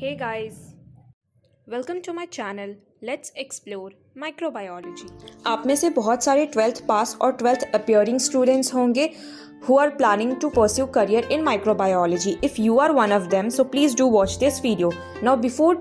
Hey guys, welcome to my channel. Let's explore microbiology. आप में से बहुत सारे 12th पास और 12th appearing students होंगे who are planning to pursue career in microbiology. If you are one of them, so please do watch this video. Now before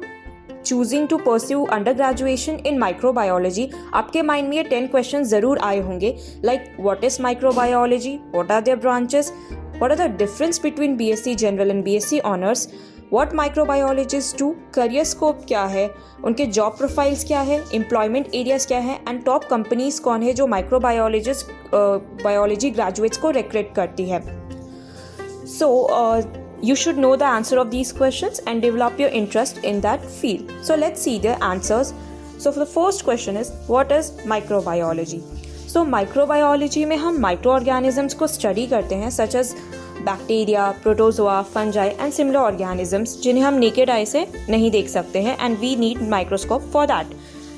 choosing to pursue undergraduation in microbiology, आपके mind में ये 10 question ज़रूर आए होंगे like what is microbiology, what are their branches, what are the difference between BSc General and BSc Honors, what microbiologist do, career scope क्या है, उनके job profiles क्या है, एम्प्लॉयमेंट एरियाज क्या है एंड टॉप कंपनीज कौन है जो माइक्रोबायोलॉजिस्ट बायोलॉजी ग्रेजुएट्स को रिक्रूट करती है. सो you should know the answer of these questions and develop your interest in that field. So let's see the answers. So for the first question is, what is microbiology? So microbiology में हम microorganisms को study करते हैं such as bacteria, protozoa, fungi and similar organisms जिन्हें हम naked eye से नहीं देख सकते हैं and we need microscope for that.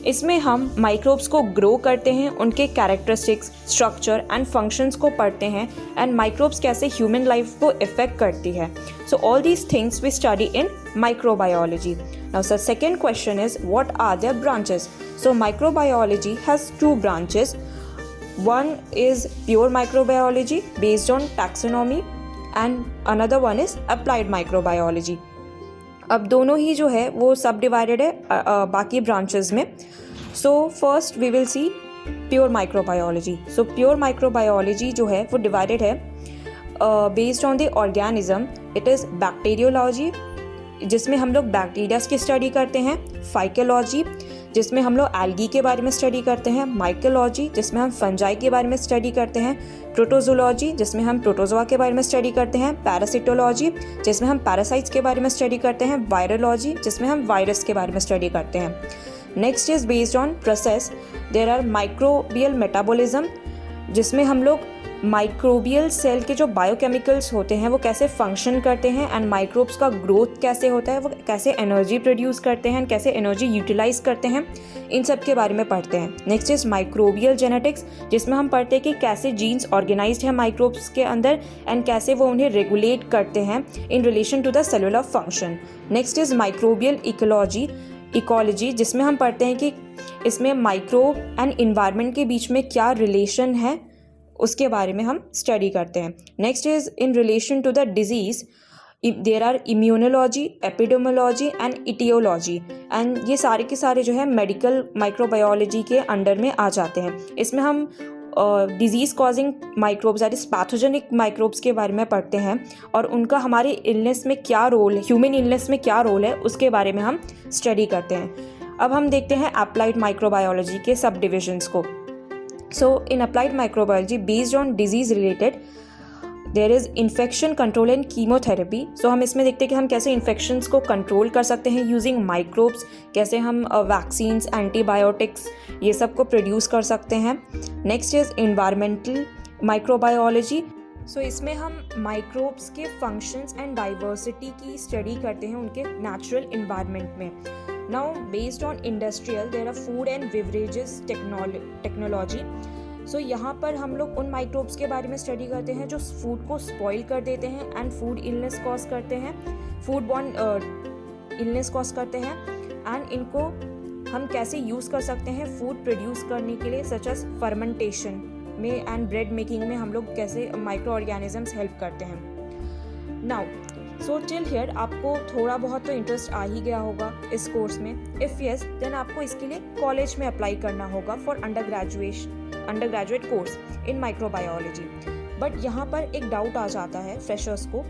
इसमें हम माइक्रोब्स को ग्रो करते हैं, उनके कैरेक्टरिस्टिक्स, स्ट्रक्चर एंड फंक्शंस को पढ़ते हैं एंड माइक्रोब्स कैसे ह्यूमन लाइफ को इफेक्ट करती है. So all these things we study in microbiology. Now sir second question is what are their branches. So microbiology has two branches. One is pure microbiology based on taxonomy and another one is applied microbiology. अब दोनों ही जो है वो सब divided है बाकी branches में. So first we will see pure microbiology. So pure microbiology जो है वो डिवाइडेड है based on the organism. It is bacteriology जिसमें हम लोग बैक्टीरियाज की स्टडी करते हैं, फाइकोलॉजी जिसमें हम लोग एल्गी के बारे में स्टडी करते हैं, माइकोलॉजी जिसमें हम फंजाई के बारे में स्टडी करते हैं, प्रोटोजोलॉजी जिसमें हम प्रोटोजोआ के बारे में स्टडी करते हैं, पैरासिटोलॉजी जिसमें हम पैरासाइट्स के बारे में स्टडी करते हैं, वायरोलॉजी जिसमें हम वायरस के बारे में स्टडी करते हैं. Next is based on process. There are microbial metabolism जिसमें हम लोग माइक्रोबियल सेल के जो बायोकेमिकल्स होते हैं वो कैसे फंक्शन करते हैं एंड माइक्रोब्स का ग्रोथ कैसे होता है, वो कैसे एनर्जी प्रोड्यूस करते हैं, कैसे एनर्जी यूटिलाइज करते हैं, इन सब के बारे में पढ़ते हैं. नेक्स्ट इज माइक्रोबियल जेनेटिक्स जिसमें हम पढ़ते हैं कि कैसे जीन्स ऑर्गेनाइज्ड है माइक्रोब्स के अंदर एंड कैसे वो उन्हें रेगुलेट करते हैं in relation to the cellular function. Next is microbial ecology जिसमें हम पढ़ते हैं कि इसमें माइक्रोब एंड इन्वायरमेंट के बीच में क्या रिलेशन है उसके बारे में हम स्टडी करते हैं. Next is in relation to the disease there are immunology, epidemiology and etiology and ये सारे के सारे जो है मेडिकल माइक्रोबायोलॉजी के अंडर में आ जाते हैं. इसमें हम disease causing microbes that is pathogenic microbes के बारे में पढ़ते हैं और उनका हमारे इलनेस में क्या रोल है, ह्यूमन इलनेस में क्या रोल है उसके बारे में हम स्टडी करते हैं. अब हम देखते हैं अप्लाइड माइक्रोबायोलॉजी के सब डिविजन्स को. So in applied microbiology based on disease related there is infection control and chemotherapy. So हम इसमें देखते हैं कि हम कैसे इन्फेक्शंस को कंट्रोल कर सकते हैं यूजिंग माइक्रोब्स, कैसे हम वैक्सीन्स, एंटीबायोटिक्स ये सब को प्रोड्यूस कर सकते हैं. Next is environmental microbiology. So इसमें हम माइक्रोब्स के फंक्शंस एंड डाइवर्सिटी की स्टडी करते हैं उनके नेचुरल इन्वायरमेंट में. Now based on industrial there are food and beverages technology. So यहाँ पर हम लोग उन माइक्रोब्स के बारे में स्टडी करते हैं जो फूड को स्पॉइल कर देते हैं एंड फूड इलनेस कॉज करते हैं, फूड बॉर्न इलनेस कॉज करते हैं एंड इनको हम कैसे यूज़ कर सकते हैं फूड प्रोड्यूस करने के लिए सच एज फर्मेंटेशन में एंड ब्रेड मेकिंग में हम लोग कैसे माइक्रो ऑर्गेनिजम्स हेल्प करते हैं. नाउ सो टिल हियर आपको थोड़ा बहुत तो इंटरेस्ट आ ही गया होगा इस कोर्स में. इफ़ यस देन आपको इसके लिए कॉलेज में अप्लाई करना होगा for under graduate course in microbiology. But यहाँ पर एक डाउट आ जाता है फ्रेशर्स को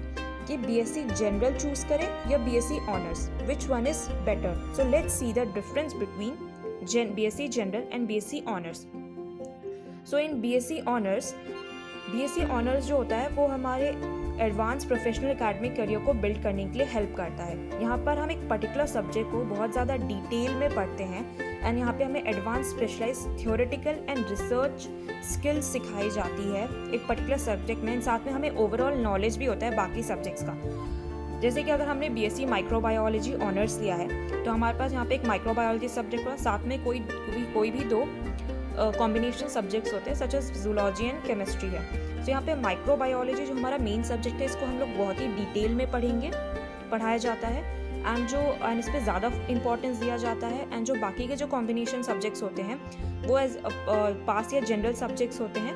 कि बीएससी जनरल चूज करें या BSc honours, which one is better. So let's see the difference between BSc general and BSc honours. So in BSc honours जो होता है वो हमारे एडवांस प्रोफेशनल एकेडमिक करियर को बिल्ड करने के लिए हेल्प करता है. यहाँ पर हम एक पर्टिकुलर सब्जेक्ट को बहुत ज़्यादा डिटेल में पढ़ते हैं एंड यहाँ पे हमें advance specialise theoretical and research skills सिखाई जाती है एक पर्टिकुलर सब्जेक्ट में. साथ में हमें ओवरऑल नॉलेज भी होता है बाकी सब्जेक्ट्स का. जैसे कि अगर हमने बीएससी माइक्रोबायोलॉजी ऑनर्स लिया है तो हमारे पास यहाँ पे एक माइक्रोबायोलॉजी सब्जेक्ट हुआ, साथ में कोई भी दो कॉम्बिनेशन सब्जेक्ट्स होते हैं such as zoology and chemistry है. तो यहाँ पे माइक्रोबायोलॉजी जो हमारा मेन सब्जेक्ट है इसको हम लोग बहुत ही डिटेल में पढ़ाया जाता है एंड इस पे ज़्यादा इंपॉर्टेंस दिया जाता है। एंड जो बाकी के जो कॉम्बिनेशन सब्जेक्ट्स होते हैं वो एज पास या जनरल सब्जेक्ट्स होते हैं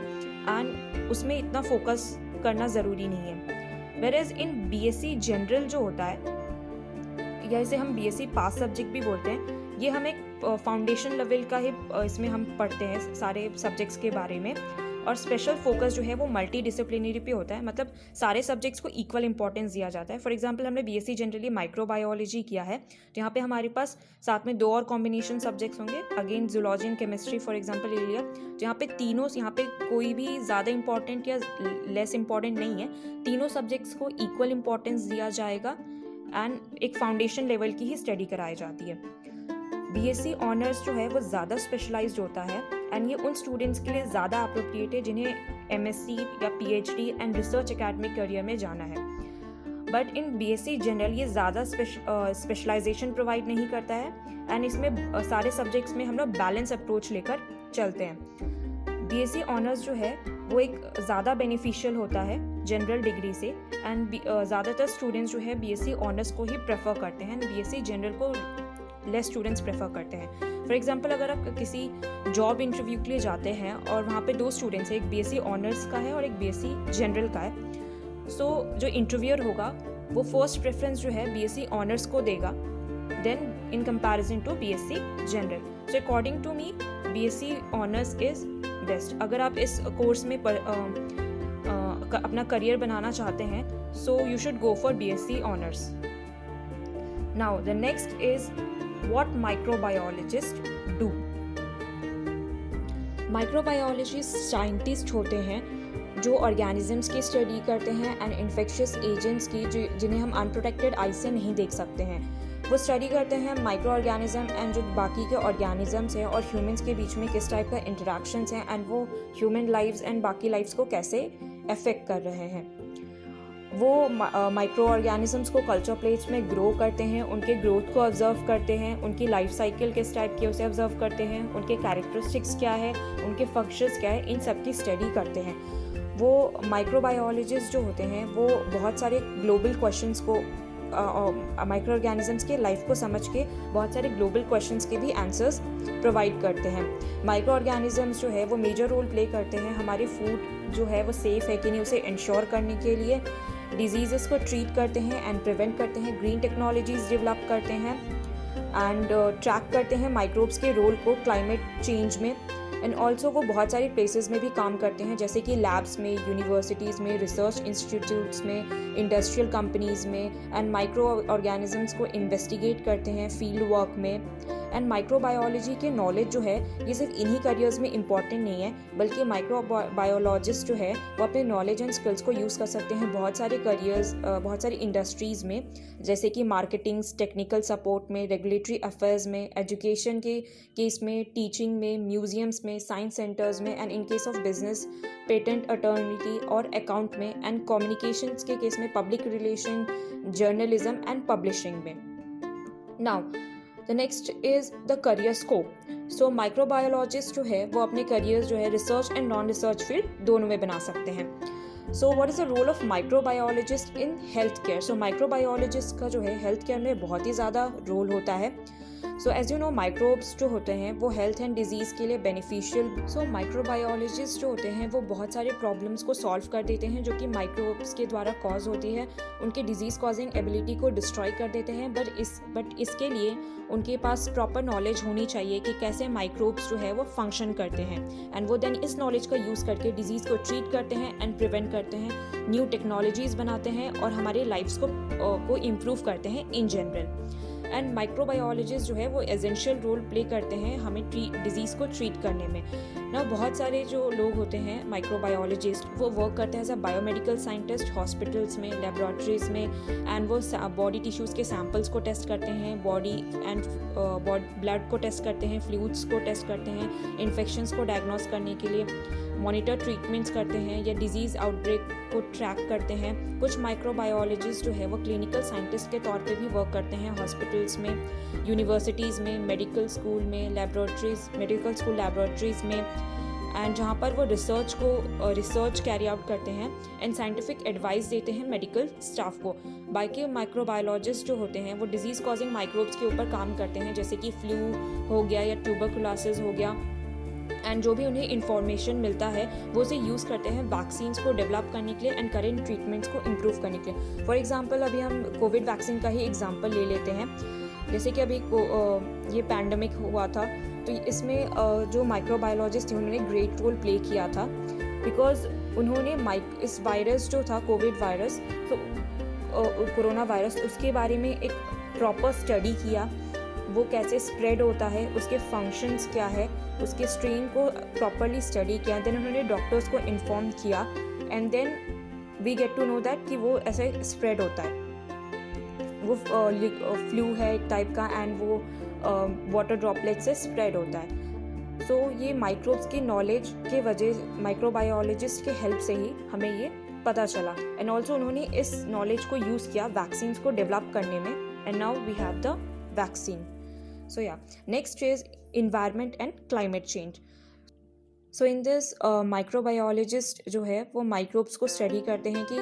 एंड उसमें इतना फोकस करना ज़रूरी नहीं है। वेयरएज इन बीएससी जनरल जो होता है, या इसे हम बीएससी पास सब्जेक्ट भी बोलते हैं, ये हम एक फाउंडेशन लेवल का ही इसमें हम पढ़ते हैं सारे सब्जेक्ट्स के बारे में। और स्पेशल फोकस जो है वो मल्टी डिसिप्लिनरी पे होता है, मतलब सारे सब्जेक्ट्स को इक्वल इंपॉर्टेंस दिया जाता है। फॉर एग्जांपल हमने बीएससी जनरली माइक्रोबायोलॉजी किया है, तो यहाँ पे हमारे पास साथ में 2 और कॉम्बिनेशन सब्जेक्ट्स होंगे, again zoology and chemistry for example ले लिया, तो यहाँ पे तीनों, यहाँ पे कोई भी ज़्यादा इंपॉर्टेंट या लेस इंपॉर्टेंट नहीं है, तीनों सब्जेक्ट्स को इक्वल इंपॉर्टेंस दिया जाएगा एंड एक फाउंडेशन लेवल की ही स्टडी कराई जाती है। बीएससी ऑनर्स जो है वो ज़्यादा स्पेशलाइज्ड होता है एंड ये उन स्टूडेंट्स के लिए ज़्यादा अप्रोप्रिएट है जिन्हें एमएससी या PhD and research academic career में जाना है। बट इन बीएससी जनरल ये ज़्यादा स्पेशलाइजेशन प्रोवाइड नहीं करता है एंड इसमें सारे सब्जेक्ट्स में हम लोग बैलेंस अप्रोच लेकर चलते हैं। बीएससी ऑनर्स जो है वो एक ज़्यादा बेनिफिशियल होता है जनरल डिग्री से एंड ज़्यादातर स्टूडेंट्स जो है बीएससी ऑनर्स को ही प्रेफर करते हैं, बीएससी जनरल को लेस स्टूडेंट्स प्रेफर करते हैं। फॉर एग्जांपल अगर आप किसी जॉब इंटरव्यू के लिए जाते हैं और वहाँ पे 2 स्टूडेंट्स हैं, एक बीएससी ऑनर्स का है और एक बीएससी जनरल का है, सो जो इंटरव्यूअर होगा वो फर्स्ट प्रेफरेंस जो है बीएससी ऑनर्स को देगा then in comparison to BSc general. So according to me BSc honours is best. अगर आप इस कोर्स में अपना करियर बनाना चाहते हैं, so you should go for BSc honours. Now the next is what microbiologists do. Microbiologist scientist होते हैं जो ऑर्गेनिजम्स की स्टडी करते हैं एंड इन्फेक्शियस एजेंट्स की जिन्हें हम अनप्रोटेक्टेड आई से नहीं देख सकते हैं। वो स्टडी करते हैं माइक्रो ऑर्गेनिज्म एंड जो बाकी के ऑर्गेनिजम्स हैं और ह्यूमंस के बीच में किस टाइप का इंटरेक्शंस हैं एंड वो ह्यूमन लाइव्स एंड बाकी लाइव्स को कैसे अफेक्ट कर रहे हैं। वो माइक्रो ऑर्गेनिजम्स को कल्चर प्लेट्स में ग्रो करते हैं, उनके ग्रोथ को ऑब्जर्व करते हैं, उनकी लाइफ साइकिल किस टाइप की उसे ऑब्जर्व करते हैं, उनके कैरेक्टरिस्टिक्स क्या है, उनके फंक्शंस क्या है, इन सब की स्टडी करते हैं। वो माइक्रोबायोलॉजिस्ट जो होते हैं वो बहुत सारे ग्लोबल क्वेश्चंस को माइक्रो ऑर्गेनिजम्स के लाइफ को समझ के बहुत सारे ग्लोबल क्वेश्चंस के भी आंसर्स प्रोवाइड करते हैं। माइक्रो ऑर्गेनिजम्स जो है वो मेजर रोल प्ले करते हैं हमारे फूड जो है वो सेफ़ है कि नहीं उसे इंश्योर करने के लिए, डिजीज़ को ट्रीट करते हैं एंड प्रिवेंट करते हैं, ग्रीन टेक्नोलॉजीज़ डेवलप करते हैं एंड ट्रैक करते हैं माइक्रोब्स के रोल को क्लाइमेट चेंज में। एंड ऑल्सो वो बहुत सारी प्लेसेस में भी काम करते हैं जैसे कि लैब्स में, यूनिवर्सिटीज़ में, रिसर्च इंस्टीट्यूट्स में, इंडस्ट्रियल कंपनीज़ में एंड माइक्रो ऑर्गेनिजम्स को इन्वेस्टिगेट करते हैं फील्ड वर्क में। एंड माइक्रोबायोलॉजी के नॉलेज जो है ये सिर्फ इन्हीं करियर्स में इम्पॉर्टेंट नहीं है, बल्कि माइक्रोबायोलॉजिस्ट जो है वो अपने नॉलेज एंड स्किल्स को यूज़ कर सकते हैं बहुत सारे करियर्स, बहुत सारी इंडस्ट्रीज़ में, जैसे कि मार्केटिंग, टेक्निकल सपोर्ट में, रेगुलेटरी अफेयर्स में, एजुकेशन के केस में, टीचिंग में, म्यूजियम्स में, साइंस सेंटर्स में and in case of business, patent attorney और अकाउंट में एंड कम्युनिकेशंस के केस में public relations, journalism and publishing में। Now the next is the career scope. So microbiologist जो है वो अपने करियर्स जो है research and non research field दोनों में बना सकते हैं। So what is the role of microbiologist in health care? So microbiologist का जो है हेल्थ केयर में बहुत ही ज़्यादा रोल होता है। So as you know microbes जो होते हैं वो हेल्थ एंड डिजीज़ के लिए बेनिफिशियल। सो माइक्रोबायोलॉजिस्ट जो होते हैं वो बहुत सारे प्रॉब्लम्स को सॉल्व कर देते हैं जो कि माइक्रोब्स के द्वारा कॉज होती है, उनके डिजीज़ कॉजिंग एबिलिटी को डिस्ट्रॉय कर देते हैं। बट इसके लिए उनके पास प्रॉपर नॉलेज होनी चाहिए कि कैसे माइक्रोब्स जो है वो फंक्शन करते हैं एंड वो देन इस नॉलेज का यूज़ करके डिजीज़ को ट्रीट करते हैं एंड प्रिवेंट करते हैं, न्यू टेक्नोलॉजीज़ बनाते हैं और हमारे लाइफ्स को इम्प्रूव करते हैं इन जनरल। एंड माइक्रोबायोलॉजिस्ट जो है वो एसेंशियल रोल प्ले करते हैं हमें डिजीज़ को ट्रीट करने में ना। बहुत सारे जो लोग होते हैं माइक्रोबायोलॉजिस्ट वो वर्क करते हैं as a biomedical scientist hospitals में, लेबोरेटरीज में एंड वो बॉडी टिश्यूज़ के सैम्पल्स को टेस्ट करते हैं, बॉडी एंड ब्लड को टेस्ट करते हैं, फ्लूइड्स को टेस्ट करते हैं, इन्फेक्शंस को डायग्नोस करने के लिए मॉनिटर ट्रीटमेंट्स करते हैं या डिजीज़ आउटब्रेक को ट्रैक करते हैं। कुछ माइक्रोबायोलॉजिस्ट जो है वो क्लिनिकल साइंटिस्ट के तौर पे भी वर्क करते हैं हॉस्पिटल्स में, यूनिवर्सिटीज़ में, मेडिकल स्कूल में, मेडिकल स्कूल लैबोरेटरीज़ में एंड जहाँ पर वो रिसर्च कैरी आउट करते हैं एंड साइंटिफिक एडवाइस देते हैं मेडिकल स्टाफ को। बाकी माइक्रोबायोलॉजिस्ट जो होते हैं वो डिजीज़ कॉजिंग माइक्रोब्स के ऊपर काम करते हैं, जैसे कि फ्लू हो गया या ट्यूबरकुलोसिस हो गया, एंड जो भी उन्हें इंफॉर्मेशन मिलता है वो उसे यूज़ करते हैं वैक्सीन्स को डेवलप करने के लिए एंड करेंट ट्रीटमेंट्स को इम्प्रूव करने के लिए। फॉर एग्जांपल अभी हम कोविड वैक्सीन का ही एग्जांपल ले लेते हैं। जैसे कि अभी ये पैंडमिक हुआ था, तो इसमें जो माइक्रोबायोलॉजिस्ट थे उन्होंने ग्रेट रोल प्ले किया था, बिकॉज उन्होंने इस वायरस जो था कोविड वायरस, तो कोरोना वायरस, उसके बारे में एक प्रॉपर स्टडी किया, वो कैसे स्प्रेड होता है, उसके फंक्शंस क्या है, उसके स्ट्रेन को प्रॉपरली स्टडी किया, देन उन्होंने डॉक्टर्स को इन्फॉर्म किया and then we get to know that कि वो ऐसे स्प्रेड होता है, वो फ्लू है एक टाइप का एंड वो वाटर ड्रॉपलेट से स्प्रेड होता है। सो ये माइक्रोब्स की नॉलेज के वजह माइक्रोबायोलॉजिस्ट के हेल्प से ही हमें ये पता चला, एंड ऑल्सो उन्होंने इस नॉलेज को यूज़ किया वैक्सीन्स को डेवलप करने में, and now we have the vaccine. So yeah, next is environment and climate change. So in this microbiologist जो है वो माइक्रोब्स को स्टडी करते हैं कि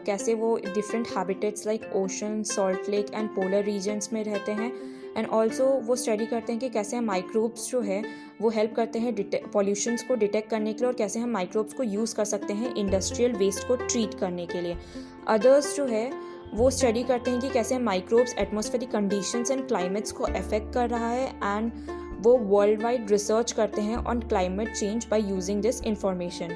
कैसे वो different habitats like ocean, salt lake and polar regions में रहते हैं, एंड ऑल्सो वो स्टडी करते हैं कि कैसे हम माइक्रोब्स जो है वो हेल्प करते हैं पॉल्यूशंस को डिटेक्ट करने के लिए, और कैसे हम माइक्रोब्स को यूज़ कर सकते हैं इंडस्ट्रियल वेस्ट को ट्रीट करने के लिए। अदर्स जो है वो स्टडी करते हैं कि कैसे microbes atmospheric conditions and climates को अफेक्ट कर रहा है, एंड वो वर्ल्ड वाइड रिसर्च करते हैं on climate change by using this information.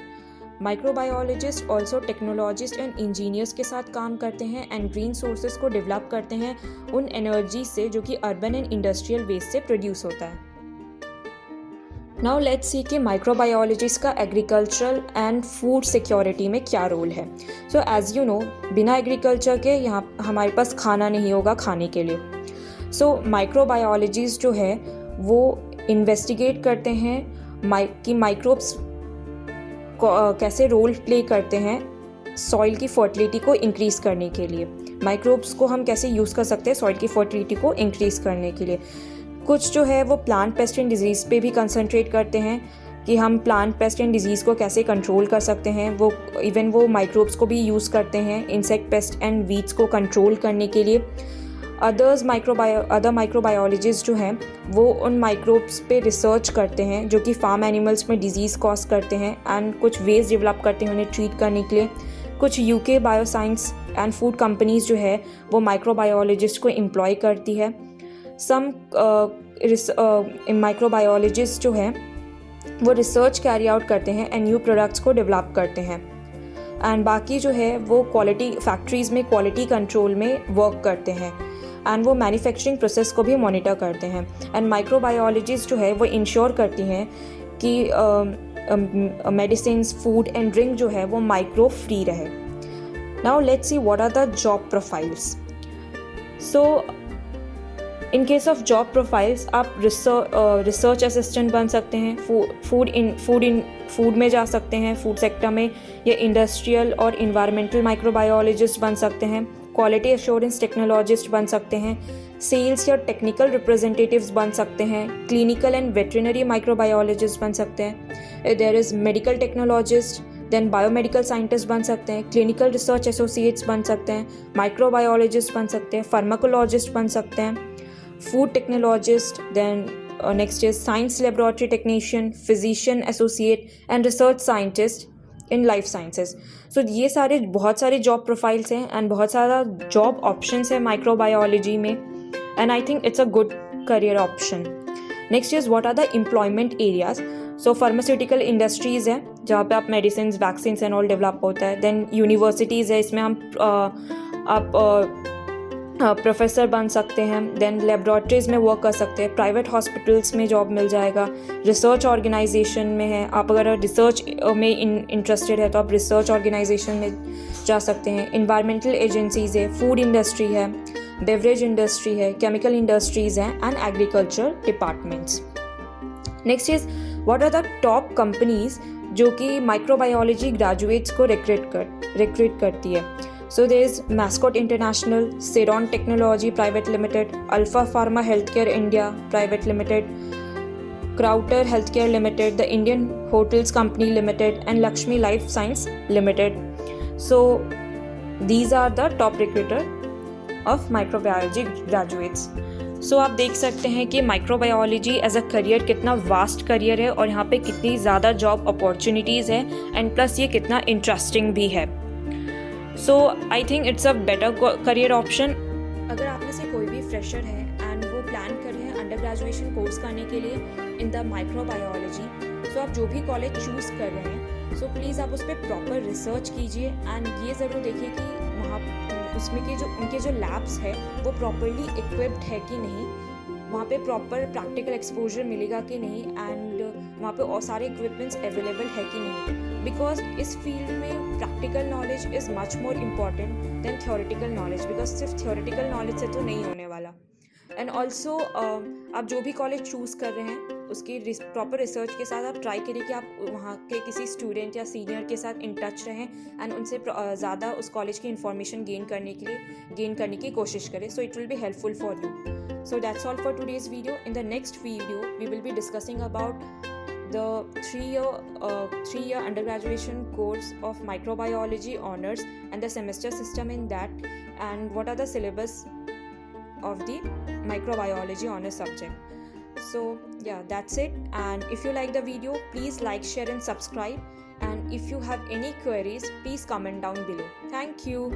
Microbiologist also technologist and engineers के साथ काम करते हैं एंड ग्रीन सोर्सेज को डेवलप करते हैं उन एनर्जी से जो कि अर्बन एंड इंडस्ट्रियल वेस्ट से प्रोड्यूस होता है। नाउ लेट्स सी कि माइक्रोबायोलॉजिस्ट का एग्रीकल्चरल एंड फूड सिक्योरिटी में क्या रोल है। सो एज यू नो, बिना एग्रीकल्चर के यहाँ हमारे पास खाना नहीं होगा खाने के लिए। सो माइक्रोबायोलॉजिस्ट जो है वो इन्वेस्टिगेट करते हैं कि माइक्रोब्स कैसे रोल प्ले करते हैं सॉइल की फर्टिलिटी को इंक्रीज़ करने के लिए। माइक्रोब्स को हम कैसे यूज़ कर सकते हैं सॉइल की फर्टिलिटी को इंक्रीज़ करने के लिए। कुछ जो है वो प्लांट पेस्ट एंड डिजीज़ पे भी कंसंट्रेट करते हैं कि हम प्लांट पेस्ट एंड डिजीज़ को कैसे कंट्रोल कर सकते हैं। वो माइक्रोब्स को भी यूज़ करते हैं इंसेक्ट पेस्ट एंड वीड्स को कंट्रोल करने के लिए। अदर माइक्रोबायोलॉजिस्ट जो हैं वो उन माइक्रोब्स पे रिसर्च करते हैं जो कि फार्म एनिमल्स में डिजीज़ कॉज करते हैं, एंड कुछ वेज डेवलप करते हैं उन्हें ट्रीट करने के लिए। कुछ UK bioscience and food companies जो है वो माइक्रोबायोलॉजिस्ट को एम्प्लॉय करती है। सम माइक्रोबायोलॉजिस्ट जो है वो रिसर्च कैरी आउट करते हैं एंड न्यू प्रोडक्ट्स को डेवलप करते हैं, एंड बाकी जो है वो क्वालिटी फैक्ट्रीज़ में क्वालिटी कंट्रोल में वर्क करते हैं, एंड वो मैन्युफैक्चरिंग प्रोसेस को भी मॉनिटर करते हैं। एंड माइक्रोबायोलॉजिस्ट जो है वो इंश्योर करती हैं कि मेडिसिन्स, फूड एंड ड्रिंक जो है वो माइक्रो फ्री रहे। Now let's see what are the job profiles. So in case of job profiles आप रिसर्च असिस्टेंट बन सकते हैं, फूड में जा सकते हैं, फूड सेक्टर में, या इंडस्ट्रियल और इन्वायरमेंटल माइक्रोबायोलॉजिस्ट बन सकते हैं, क्वालिटी एश्योरेंस टेक्नोलॉजिस्ट बन सकते हैं, सेल्स या टेक्निकल रिप्रेजेंटेटिव्स बन सकते हैं, क्लिनिकल एंड वेटरिनरी माइक्रोबायोलॉजिस्ट बन सकते हैं, there is medical technologist, then biomedical scientist बन सकते हैं, क्लिनिकल रिसर्च एसोसिएट्स बन सकते हैं, माइक्रोबायोलॉजिस्ट बन सकते हैं, फार्माकोलॉजिस्ट बन सकते हैं, food technologist, then next is science laboratory technician, physician associate and research scientist in life sciences. So ये सारे बहुत सारे जॉब प्रोफाइल्स हैं एंड बहुत सारा जॉब ऑप्शंस है माइक्रोबायोलॉजी में, and I think it's a good career option. Next is what are the employment areas. So pharmaceutical industries है जहाँ पे आप medicine, vaccines and all develop होता है। देन यूनिवर्सिटीज़ है, इसमें हम आप प्रोफेसर बन सकते हैं। देन लेबोरेटरीज़ में वर्क कर सकते हैं, प्राइवेट हॉस्पिटल्स में जॉब मिल जाएगा, रिसर्च ऑर्गेनाइजेशन में है, आप अगर रिसर्च में इंटरेस्टेड है तो आप रिसर्च ऑर्गेनाइजेशन में जा सकते हैं। इन्वायरमेंटल एजेंसीज़ है, फूड इंडस्ट्री है, बेवरेज इंडस्ट्री है, केमिकल इंडस्ट्रीज़ हैं, and agriculture departments. Next is what are the top companies जो कि माइक्रोबायोलॉजी ग्रेजुएट्स को रिक्रूट करती है। So there is Mascot International, Ceron Technology Private Limited, Alpha Pharma Healthcare India Private Limited, Crowther Healthcare Limited, the Indian Hotels Company Limited, and Lakshmi Life Science Limited. So these are the top recruiter of microbiology graduates. सो आप देख सकते हैं कि microbiology as a career कितना vast career है और यहाँ पे कितनी ज़्यादा जॉब अपॉर्चुनिटीज़ है एंड प्लस ये कितना इंटरेस्टिंग भी है. So I think it's a better career option. अगर आप में से कोई भी फ्रेशर है एंड वो प्लान कर रहे हैं अंडर ग्रेजुएशन कोर्स करने के लिए इन द माइक्रोबायोलॉजी, सो आप जो भी कॉलेज चूज़ कर रहे हैं सो प्लीज़ आप उस पर प्रॉपर रिसर्च कीजिए एंड ये ज़रूर देखिए कि वहाँ उसमें के जो उनके जो लैब्स है वो प्रॉपरली इक्विप्ड है कि नहीं, वहाँ पे प्रॉपर प्रैक्टिकल एक्सपोजर मिलेगा कि नहीं एंड वहाँ पे और सारे इक्विपमेंट्स अवेलेबल है कि नहीं. बिकॉज इस फील्ड में practical knowledge is much more important than theoretical knowledge, because सिर्फ थ्योरेटिकल नॉलेज से तो नहीं होने वाला. एंड ऑल्सो आप जो भी कॉलेज चूज़ कर रहे हैं उसकी प्रॉपर रिसर्च के साथ आप ट्राई करिए कि आप वहाँ के किसी स्टूडेंट या सीनियर के साथ इन टच रहें एंड उनसे ज़्यादा उस कॉलेज की इन्फॉर्मेशन गेन करने की कोशिश करें. So it will be helpful for you. So that's all for today's video. In the next video, we will be discussing about the three-year undergraduation course of microbiology honors and the semester system in that, and what are the syllabus of the microbiology honors subject. So yeah, that's it. And if you like the video, please like, share and subscribe. And if you have any queries, please comment down below. Thank you.